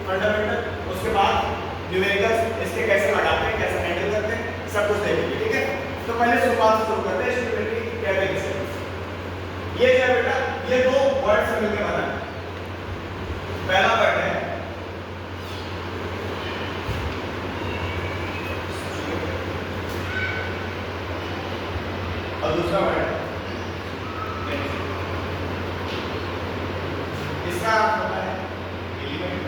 Fundamental, उसके बाद numericals इसके कैसे लगाते हैं, कैसे हैंडल करते हैं, सब कुछ देखेंगे। ठीक है, तो पहले शुरुआत से शुरू करते हैं स्टेबिलिटी क्या है। ये क्या बेटा, ये दो वर्ड से मिलकर बना है। पहला वर्ड है और दूसरा वर्ड है, इसका अर्थ होता है एलिमेंट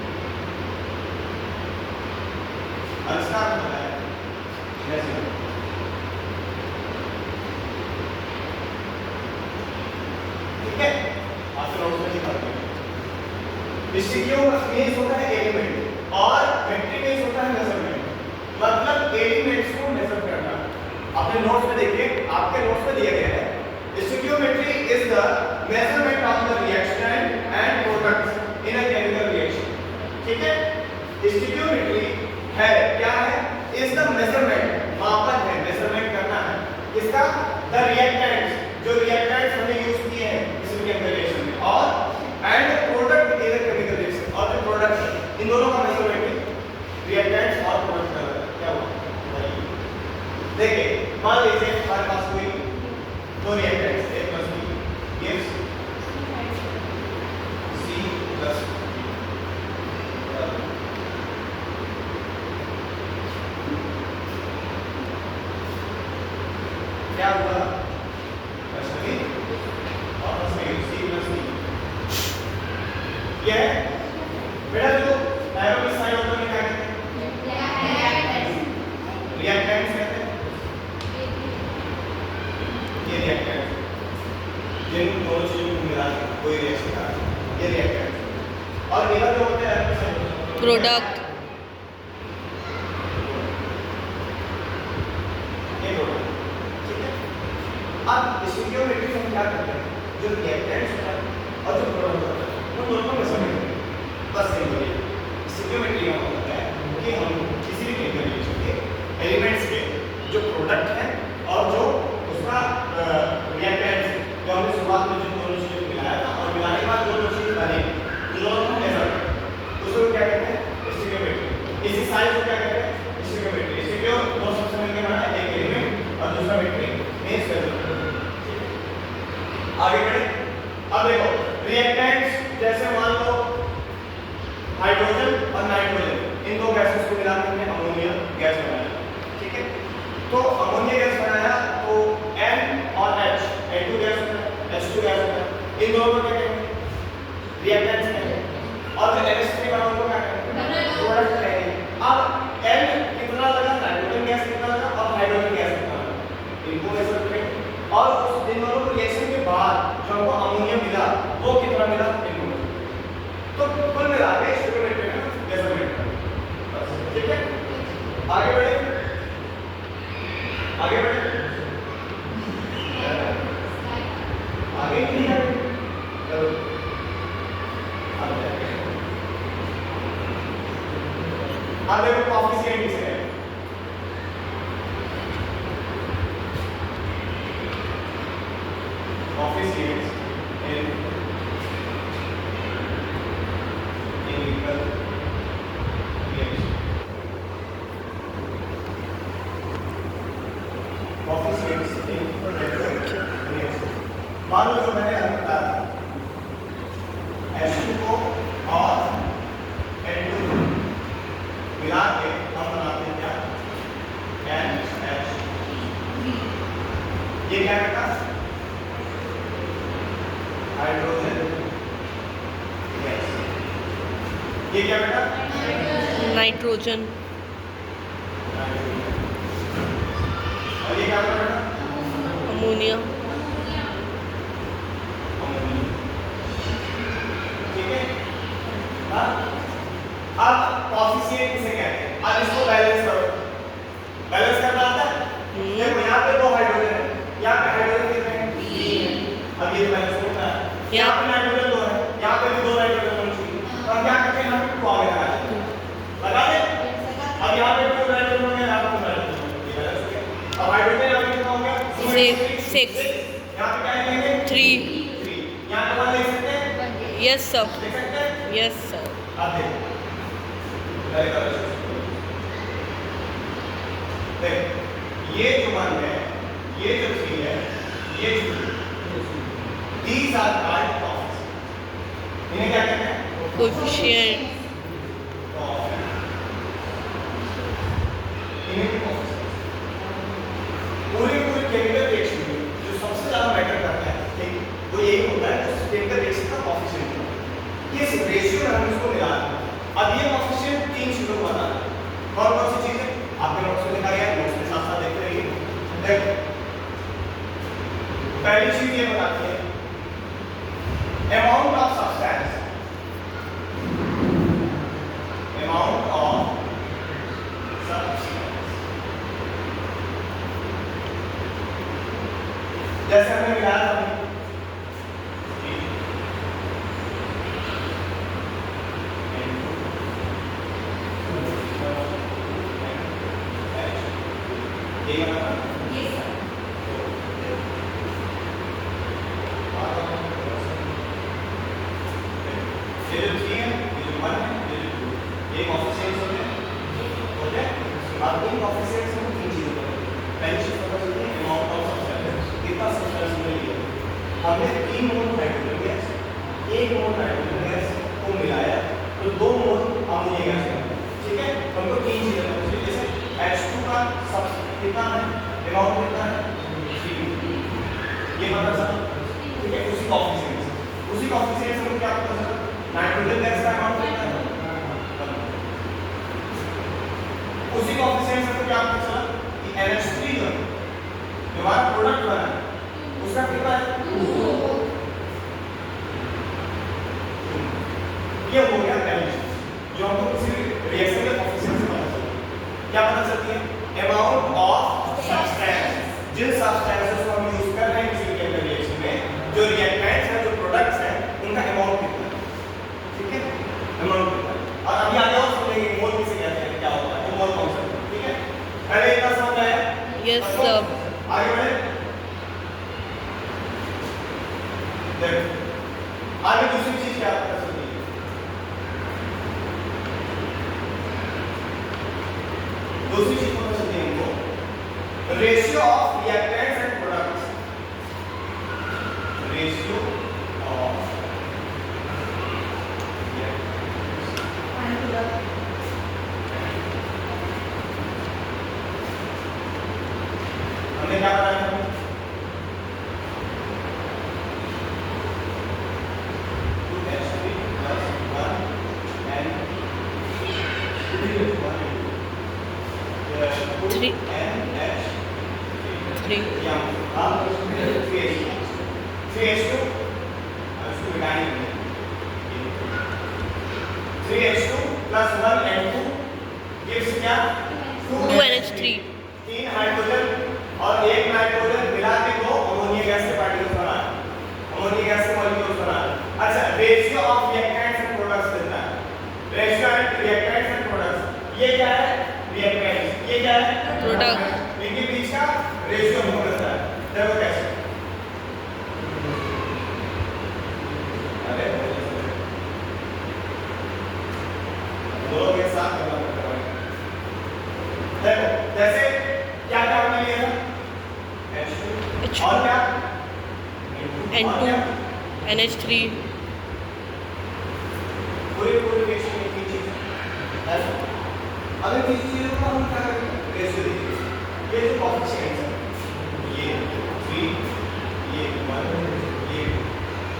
और इसका अर्थ होता है मेजरमेंट। ठीक है, आपसे नोट्स में लिखा है स्टीरियो मींस होता है एलिमेंट और वेक्टर मींस होता है मेजरमेंट, मतलब एलिमेंट्स को मेजर करना। अपने नोट्स में देखिए, आपके नोट्स में दिया गया है stoichiometry is the measurement of the reaction and products in a chemical reaction. ठीक है, स्टीरियोमेट्री है क्या है, इज द मेजरमेंट, मापन है, मेजरमेंट करना है इसका, द रिएक्टेंट्स, जो रिएक्टेंट्स हमने यूज किए हैं किसी केमिकल रिएक्शन में, और and product in a chemical reaction, और जो प्रोडक्ट, इन दोनों का मेजरमेंट रिएक्टेंट्स और प्रोडक्ट का क्या हुआ। देखिए मान लीजिए हमारे पास कोई दो reactants A plus B gives C plus क्या हुआ, प्लस बी और plus B C plus B. ये बेटा जो एरो की साइड होता है क्या कहते हैं, रिएक्टेंट्स कहते हैं। ये रिएक्टेंट जिन दोनों चीजों को मिला के कोई रिएक्शन का ये रिएक्टेंट, और मेरा जो होता है प्रोडक्ट, ये प्रोडक्ट। ठीक है, अब स्टीरियोमेट्री हम क्या करते हैं, जो रिएक्टेंट्स होता है और जो प्रोडक्ट होता है वो दोनों को मेजर करते हैं। बस ये स्टीरियोमेट्री का मतलब है कि हम किसी भी केमिकल रिएक्शन के एलिमेंट्स के जो प्रोडक्ट है और जो उसका रिएक्टेंट्स, जो हमने शुरुआत में जिन दोनों चीजों को मिलाया था और मिलाने के बाद जो दो चीजें बने दोनों को मेजर करते हैं, उसको क्या कहते हैं स्टीरियोमेट्री। इसी साइज को क्या कहते हैं स्टीरियोमेट्री। स्टीरियो दो सबसे मिलकर बना है, एक एलिमेंट और दूसरा मेट्री मींस मेजरमेंट। आगे बढ़े, अब देखो रिएक्टेंट्स जैसे मान लो हाइड्रोजन और नाइट्रोजन, इन दो गैसेस को मिलाकर हमने अमोनिया गैस बनाया। ठीक है, तो अमोनिया गैस बनाया तो N और H, N2 गैस होता है, H2 गैस होता है, इन दोनों को क्या कहते हैं रिएक्टेंट्स कहते हैं, और जो NH3 बना उनको क्या कहते हैं प्रोडक्ट कहते हैं। अब N कितना लगा, नाइट्रोजन गैस कितना लगा और हाइड्रोजन गैस कितना लगा, इनको मेजर करेंगे, और उस इन दोनों को रिएक्शन के बाद जो हमको अमोनिया मिला वो कितना मिला इनको, तो कुल मिला के स्टीरियोमेट्री में मेजरमेंट करना। ठीक है, आगे बढ़े, आगे बढ़े, आगे नहीं है, चलो अब देखो कॉफिशिएंट किसे है, कॉफिशिएंट्स इन केमिकल रिएक्शन। कॉफिशिएंट्स इन केमिकल रिएक्शन, मान लो जो मैंने अभी बताया H2 को और N2 को मिला के हम बनाते हैं क्या NH। ये क्या बेटा हाइड्रोजन गैस, ये क्या बेटा नाइट्रोजन, और ये क्या बेटा अमोनिया। ठीक है, अब कॉफिशिएंट किसे कहते हैं, अब इसको बैलेंस करो, बैलेंस करना आता है। देखो यहाँ पे दो हाइड्रोजन है, यहाँ पे हाइड्रोजन कितने हैं 3, अब ये बैलेंस होता है, यहाँ पे नाइट्रोजन 2 है, यहाँ पे भी 2 नाइट्रोजन होने चाहिए, तो हम क्या करते हैं यहाँ पे 2 आगे लगा दे, अब यहाँ पे 2 नाइट्रोजन होंगे, यहाँ पे 2 नाइट्रोजन होंगे, ये बैलेंस हो गया। अब हाइड्रोजन यहाँ पे कितना हो गया 6, यहाँ पे क्या लेंगे 3, यहाँ पे 1 लिख सकते हैं, यस सर, लिख सकते हैं, यस सर। अब देखो पहले कलर चूज करो। देख ये जो 1 है, ये जो 3 है, ये जो 2, these are called coefficients। इन्हें क्या कहते हैं? कोएफिशिएंट। पूरे केमिकल रिएक्शन में जो सबसे ज्यादा मैटर करता है, ठीक, वो यही होता है जो केमिकल रिएक्शन का कोएफिशिएंट होता है। इस रेशियो में हम इसको मिला रहे हैं। अब ये कोएफिशिएंट 3 चीजों को बताता है। कौन कौन सी चीजें आपने नोट्स में लिखा है, नोट्स के साथ साथ देखते रहिए। देखो पहली चीज ये बताती है amount of substance, amount of substance. जैसे हमने मिलाया था हमने 3 मोल hydrogen gas, 1 mole nitrogen gas को मिलाया तो 2 मोल अमोनिया गैस बना। ठीक है, हमको 3 चीजें पता चली। जैसे H2 का सबसे कितना है, अमाउंट कितना है, 3, ये पता चला। ठीक है, उसी कोएफिशिएंट से हमको क्या पता चला, नाइट्रोजन गैस का अमाउंट कितना है, उसी कोएफिशिएंट से हमको क्या पता चला कि NH3 जो हमारा प्रोडक्ट बना है उसका कितना है, ये हो गया पहली चीज जो हमको किसी रिएक्शन के कोएफिशिएंट से पता चलती है। क्या पता चलती है, अमाउंट ऑफ सब्सटेंस, जिन सब्सटेंसेस को हम यूज कर रहे हैं किसी केमिकल रिएक्शन में, जो रिएक्टेंट्स हैं, जो प्रोडक्ट्स हैं, उनका अमाउंट कितना है। ठीक है, अमाउंट कितना है। और अभी आगे और समझेंगे मोल किसे कहते हैं, क्या होता है, वो मोल कॉन्सेप्ट। ठीक है, पहले इतना समझ आया? Yes sir. आगे बढ़े। देखो आगे दूसरी चीज क्या पता चलती है, दूसरी चीज पता चलती है हमको, ratio of reactants and products, ratio of हमने क्या बताया था, तीन हाइड्रोजन और एक नाइट्रोजन मिला के 2 अमोनिया गैस के पार्टिकल्स बना है, अमोनिया गैस के मॉलिक्यूल्स बना है। अच्छा, ratio of reactants and products कितना है, ratio of reactants and products, ये क्या है, रिएक्टेंट्स, ये क्या है, प्रोडक्ट। इनके बीच का रेशियो हमको मिलता है। देखो कैसे, अरे दोनों के साथ करना पड़ता है। देखो जैसे क्या क्या हमने लिया था, H2 और क्या, N2 NH3 पूरे रिएक्शन में तीन चीजें ऐसा। अगर किसी चीज को हम क्या करेंगे, रेशियो देखिए, ये जो कोएफिशिएंट्स है, ये 3, ये 1,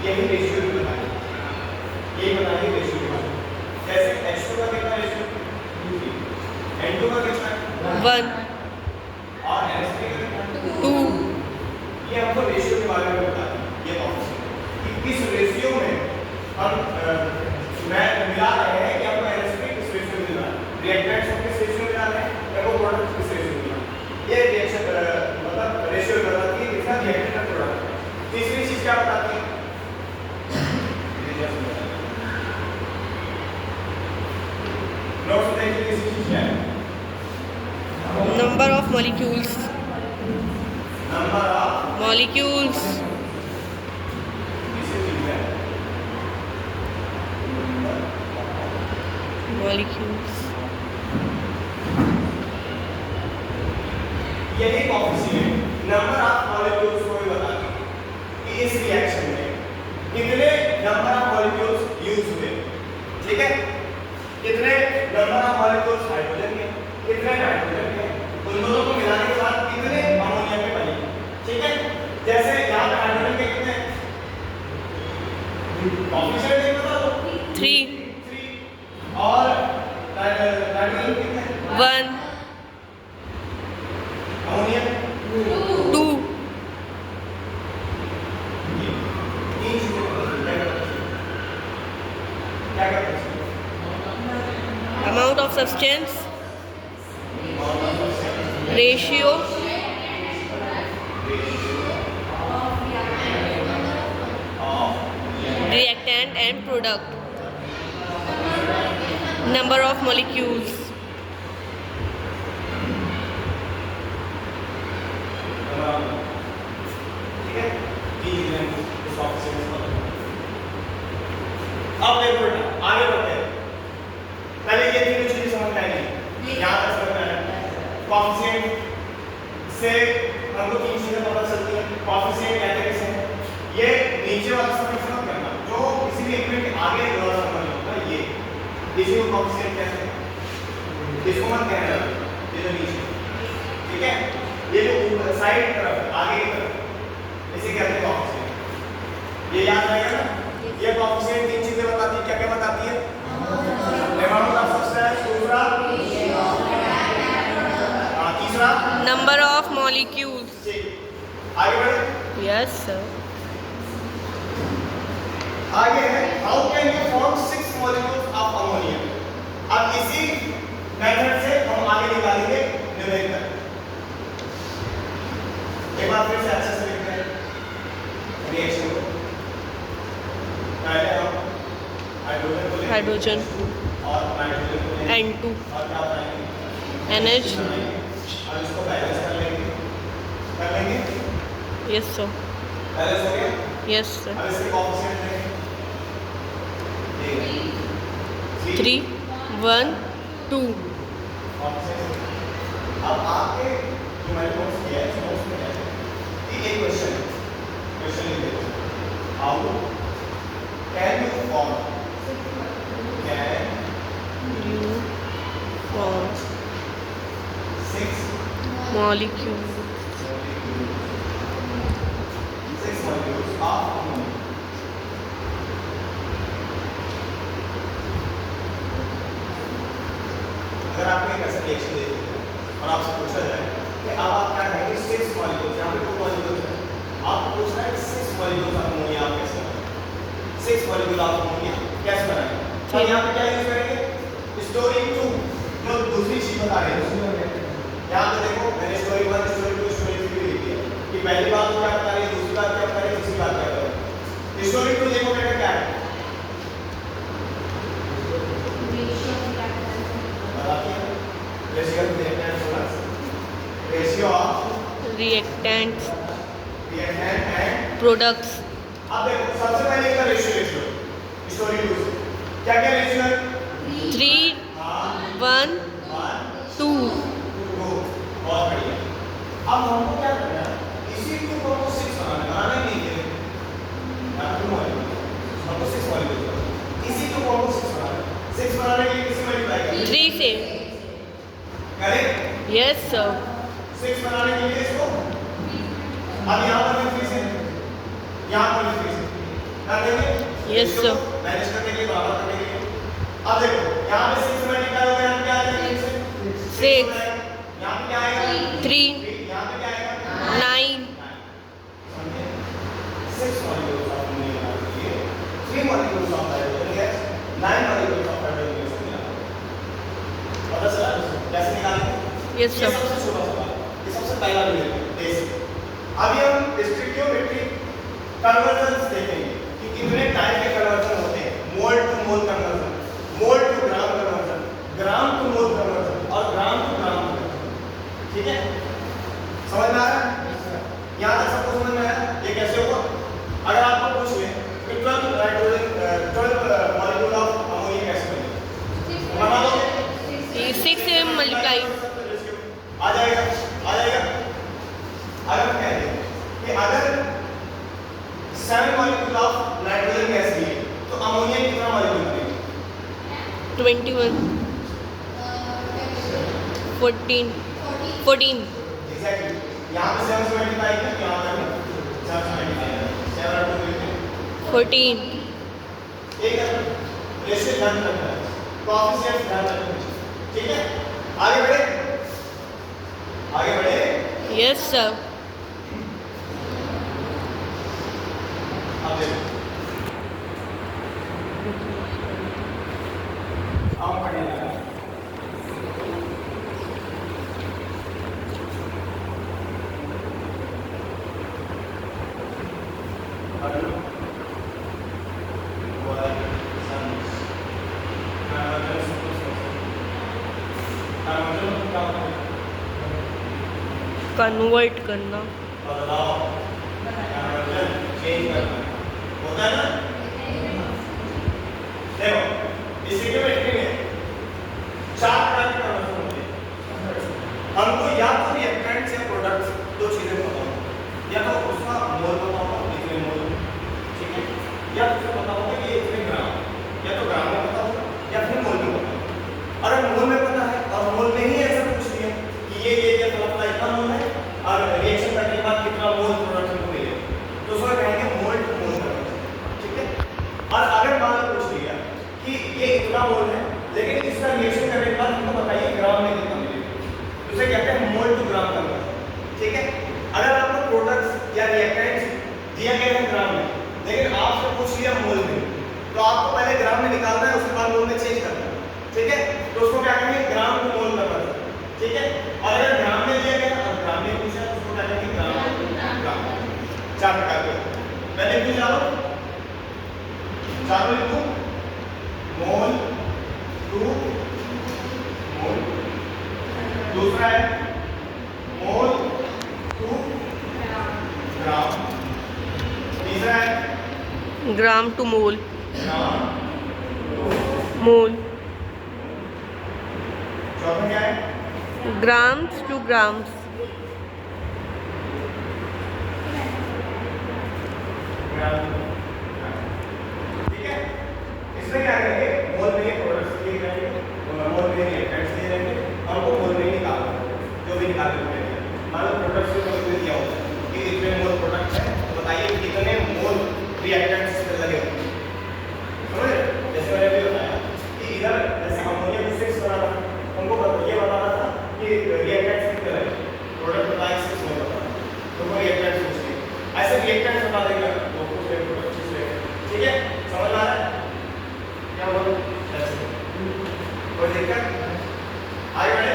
यही रेशियो भी बनाए, ये बनाइए रेशियो भी बनाए। जैसे H2 का कितना रेशियो, 2, N2 का कितना है, 1 और NH3 का कितना है, 2। ये हमको रेशियो के बारे में बताता है, ये कोएफिशिएंट कि किस रेशियो में हम मैं मिला रहे हैं कि आपको NH3 किस रेशियो में मिला है, रिएक्टेंट्स को किस रेशियो में मिला है, या वो प्रोडक्ट किस रेशियो में मिला है। ये रिएक्शन मतलब रेशियो बताती है कितना रिएक्टेंट का प्रोडक्ट। तीसरी चीज क्या बताती है, नोट्स देखिए तीसरी चीज क्या है, number of molecules, number of molecules, तीसरी चीज है मॉलिक्यूल्स। यही कोएफिशिएंट नंबर ऑफ मॉलिक्यूल्स को भी बताते हैं कि इस रिएक्शन में कितने नंबर ऑफ मॉलिक्यूल्स यूज हुए, ठीक है, कितने नंबर ऑफ मॉलिक्यूल्स हाइड्रोजन के, कितने नाइट्रोजन के, उन दोनों को मिलाने के बाद कितने अमोनिया के बने, ठीक है। जैसे यहाँ पे हाइड्रोजन के कितने कोएफिशिएंट एक बता दो 3 और नाइट्रोजन कितने 1 अमोनिया 2 तीन चीजें क्या करते हैं amount of substance, ratio, reactant and product, number of molecules, ठीक है, तीन चीजें इस ऑप्शन में। अब देखो बेटा आगे बढ़ते हैं। पहले ये तीनों चीजें समझ में आएंगी, यहाँ तक समझ में आया। कोएफिशिएंट से हमको तीन चीजें पता चलती हैं। कोएफिशिएंट कहते हैं किसे, ये नीचे वाला समीकरण मत करना जो किसी भी एलिमेंट के आगे वाला समीकरण होता है, ये इसी को कोएफिशिएंट कहते हैं। इसको मत कहना ये जो नीचे, ठीक है, ये जो ऊपर साइड तरफ आगे की तरफ इसे कहते हैं कोएफिशिएंट। ये याद रहेगा ना, ये कोएफिशिएंट तीन चीजें बताती है, क्या क्या बताती है, अमाउंट ऑफ सब्सटेंस, दूसरा तीसरा number of molecules. ठीक, आगे बढ़े। Yes sir. आगे है how can you form 6 molecules of ammonia. अब इसी मेथड से हम आगे निकालेंगे न्यूमेरिकल। एक बार फिर से अच्छे से लिखते हैं रिएक्शन को। पहले हम हाइड्रोजन को लेंगे Hydrogen और नाइट्रोजन को लेंगे N2 और क्या बनाएंगे NH. और इसको बैलेंस कर लेंगे Yes sir. बैलेंस हो गया। Yes sir. अब इसके कोएफिशिएंट देखें 3 1 2. अब आपके जो मैंने नोट्स किया है नोट्स में क्या है कि एक क्वेश्चन लिख देखो how can you form You form 6 molecule molecules of ammonia। अगर आपको एक ऐसा रिएक्शन दे दिया और आपसे पूछा जाए कि अब आप क्या कहेंगे 6 मॉलिक्यूल्स, यहाँ पे 2 मॉलिक्यूल्स हैं, आपको पूछना है 6 मॉलिक्यूल्स ऑफ अमोनिया आप कैसे बनाएंगे, 6 मॉलिक्यूल ऑफ अमोनिया कैसे बनाएंगे। तो यहाँ पे क्या यूज करेंगे स्टोरी 2 जो दूसरी चीज बता रही है। यहाँ पे देखो मैंने स्टोरी 1 स्टोरी 2 स्टोरी 3 भी लिखी है कि पहली बात क्या बता रही है, दूसरी बात क्या बता रही है, तीसरी बात क्या बता रही है। स्टोरी 2 देखो बेटा क्या है, ratio of reactants reactant and products. अब देखो सबसे पहले इसका रेशियो स्टोरी 2 से क्या क्या रेशियो है 3 1 2. 2 बहुत बढ़िया। अब हमको क्या करना है इसी 2 को हमको 6 बनाना नहीं है हमको 6 मॉलिक्यूल इसी 2 को हमको 6 बनाना है। 6 बनाने के लिए किसे मल्टीप्लाई करें 3 से. करेक्ट। Yes sir. 6 बनाने के लिए इसको अब यहाँ पर 3 से यहाँ पर 3 से कर देंगे। Yes sir. मैनेज करने के लिए बराबर करने के लिए अब देखो यहाँ पे 6 मल्टीप्लाई हो गया, यहाँ क्या आ जाएगा 6 यहाँ पे क्या आएगा 3 यहाँ पे क्या आएगा 9. 6 molecules of ammonia बनाने के लिए 3 molecules of hydrogen gas 9 molecules of hydrogen gas निकालना पता चला कैसे निकालेंगे। Yes ये sir. सबसे छोटा सवाल ये सबसे पहला बेसिक। अभी हम स्टीरियोमेट्रिक कन्वर्जन्स देखेंगे कि कितने टाइप के कन्वर्जन होते हैं, mole to mole conversion, mole to gram conversion, gram to mole conversion और ग्राम टू ग्राम कन्वर्जन। ठीक है समझ में आ रहा है, यहाँ तक सबको समझ में आया ये कैसे होगा। अगर आपको पूछ ले कि 12 मॉलिक्यूल ऑफ अमोनिया कैसे बनेगा बना दोगे। 6 से मल्टीप्लाई। आ जाएगा आ जाएगा। अगर हम कहते हैं कि अगर 7 मॉलिक्यूल ऑफ नाइट्रोजन गैस लिए तो अमोनिया कितना मॉलिक्यूल बनेगा? 21 14 एग्जैक्टली। यहाँ पे 7 से मल्टीप्लाई किया, यहाँ पे 7 से मल्टीप्लाई 7 और 2 मिलके 14। ठीक है, रेशियो ध्यान रखना है, कोएफिशिएंट्स ध्यान रखना है। ठीक है, आगे बढ़े आगे बढ़े। Yes sir. अब देखो अब पढ़ने लगा। कन्वर्ट करना। चेंज करना होता है ना। देखो इस वीडियो में 4 प्रकार के कन्वर्जन होते हैं। हमको या तो रिएक्टेंट्स या प्रोडक्ट्स दो चीजें पता हो, या तो उसका मोल पता होगा कितने मोल, ठीक है, या फिर पता होगा कि इतने ग्राम, या तो ग्राम में पता होगा या फिर मोल में पता होगा। अगर मोल में पता है और मोल में ही ऐसा पूछ लिया कि ये फलाना इतना मोल है और रिएक्शन करने के बाद कितना मोल प्रोडक्ट को मिलेगा, तो उसको कहेंगे मोल टू मोल कन्वर्जन। ठीक है, और अगर मान लो पूछ लिया कि ये इतना मोल है लेकिन इसका रिएक्शन करने के बाद हमको बताइए ग्राम में कितना मिलेगा, तो उसे कहते हैं मोल टू ग्राम कन्वर्जन। ठीक है, अगर आपको प्रोडक्ट्स या रिएक्टेंट्स दिया गया है ग्राम में लेकिन आपसे पूछ लिया मोल में, तो आपको पहले ग्राम में निकालना है, उसके बाद मोल में चेंज करना है। ठीक है, तो उसको क्या कहेंगे ग्राम टू मोल कन्वर्जन। ठीक है, और अगर ग्राम में दिया गया और ग्राम में पूछा तो उसको क्या कहेंगे ग्राम। 4 प्रकार के मैं लिख दूं, चारों लिखूं, मोल टू मोल, दूसरा है मोल टू ग्राम, तीसरा है ग्राम टू मोल। ग्राम टू मोल। चौथा क्या है ग्राम्स टू ग्राम्स। ठीक है, इसमें क्या करेंगे मोल में प्रोडक्ट्स दिए जाएंगे, मोल में रिएक्टेंट्स दिए जाएंगे, हमको मोल में निकालना है, जो भी निकाल के देंगे। मान लो प्रोडक्ट्स को हमने दिया होता है कि इतने मोल प्रोडक्ट है, तो बताइए कितने मोल रिएक्टेंट्स इसमें लगे होंगे। समझ, जैसे मैंने भी बताया कि इधर जैसे अमोनिया को 6 बनाना था, हमको ये बताना था कि रिएक्टेंट्स कितने लगे, प्रोडक्ट बताया 6 में बताना, तो वो रिएक्टेंट्स पूछ लिए, ऐसे रिएक्टेंट्स बता देंगे वो कुछ प्रोडक्ट चीज ले। ठीक है, समझ आ रहा है क्या बोलो, ऐसे कोई दिक्कत? आगे बढ़े।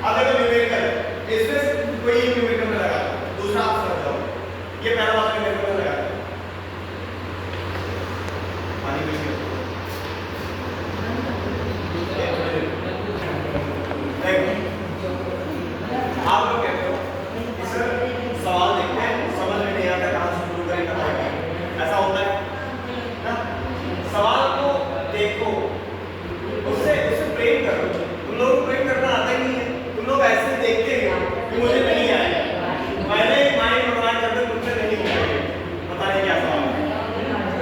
अब देखो न्यूमेरिकल, इसमें कोई एक न्यूमेरिकल में लगा, दूसरा आप समझ जाओ, ये पहला वाला न्यूमेरिकल में लगा पानी पीजिए। आप लोग कहते हो कि सर सवाल देखते हैं समझ में नहीं आता कहाँ से शुरू करें कहाँ करें, ऐसा होता है ना। सवाल को देखो, उससे प्रेम करो। तुम लोग को प्रेम करना आता ही नहीं है, तुम लोग ऐसे देखते हो कि मुझे नहीं आएगा, पहले माइंड बना करके तुमसे नहीं आएगा, पता नहीं क्या सवाल है।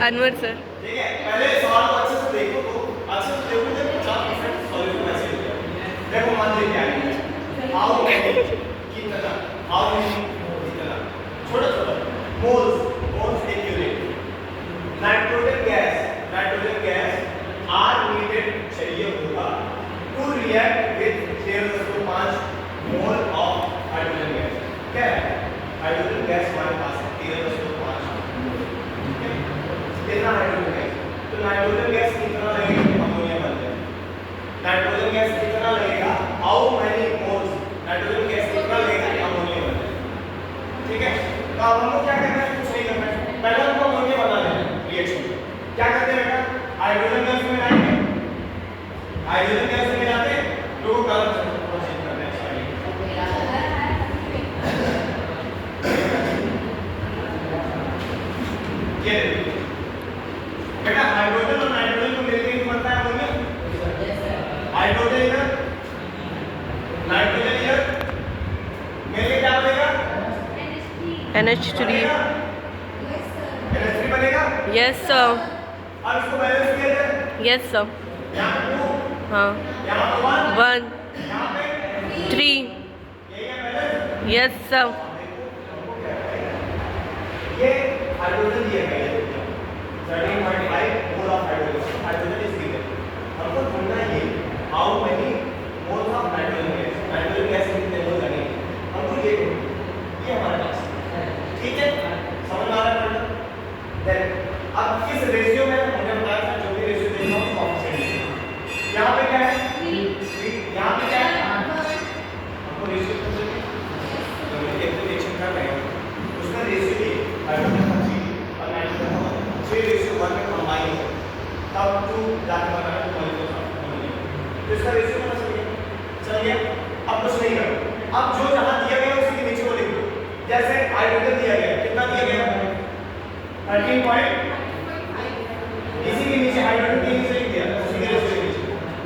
अनवर सर। ठीक है, पहले सवाल को अच्छे से देखो, तो अच्छे से देखो तो 50% सॉल्यूशन ऐसे हो जाएगा। देखो मान लीजिए क्या है, हाउ मेनी कितना, हाउ मेनी कितना, छोटा छोटा मोल्स एक unit, nitrogen gas are needed चाहिए होगा to react with 0.5 mole of hydrogen gas. क्या है हाइड्रोजन गैस हमारे पास है 0.5, ठीक है, कितना हाइड्रोजन गैस, तो नाइट्रोजन गैस कितना लगेगा अमोनिया बन जाएगा, नाइट्रोजन गैस कितना लगेगा, how many moles nitrogen gas कितना लगेगा अमोनिया बन जाएगा। ठीक है, तो अब हमको क्या करना है, कुछ नहीं करना है, पहले हमको अमोनिया बना लेना है रिएक्शन। क्या करते हैं बेटा, हाइड्रोजन गैस में मिलाएंगे, हाइड्रोजन गैस में मिलाते हैं तो वो कलर चेंज करना है। ये बेटा हाइड्रोजन और नाइट्रोजन को मिलकर ही बनता है अमोनिया। हाइड्रोजन इधर NH3. NH3 बनेगा। Yes sir. अब इसको बैलेंस किया जाए। Yes sir. यहाँ पे 2, हाँ. यहाँ पे 1, 1. यहाँ पे 3. यही है बैलेंस। Yes sir. ये हाइड्रोजन दिया गया है 13.5 मोल of hydrogen. Hydrogen is given. हमको ढूंढना है ये how many moles of nitrogen gas. Nitrogen gas कितने मोल लगेंगे हमको ये ढूंढना। ये हमारे पास है। ठीक है, समझ आ रहा है? देन अब किस रेशियो में हमने बताया था, जो भी रेशियो देखना हो कॉन्स्टेंट लेना। यहाँ पे क्या है 3, यहाँ पे क्या है हमको रेशियो पता है। तो मैं एक रिएक्शन कर रहे हैं उसका रेशियो ये हाइड्रोजन का 3 और नाइट्रोजन का 1, 3:1 में कंबाइन हो तब 2 जाके बनाना मॉलिक्यूल ऑफ। तो इसका रेशियो पता चल गया। अब कुछ नहीं करो। अब जो जहां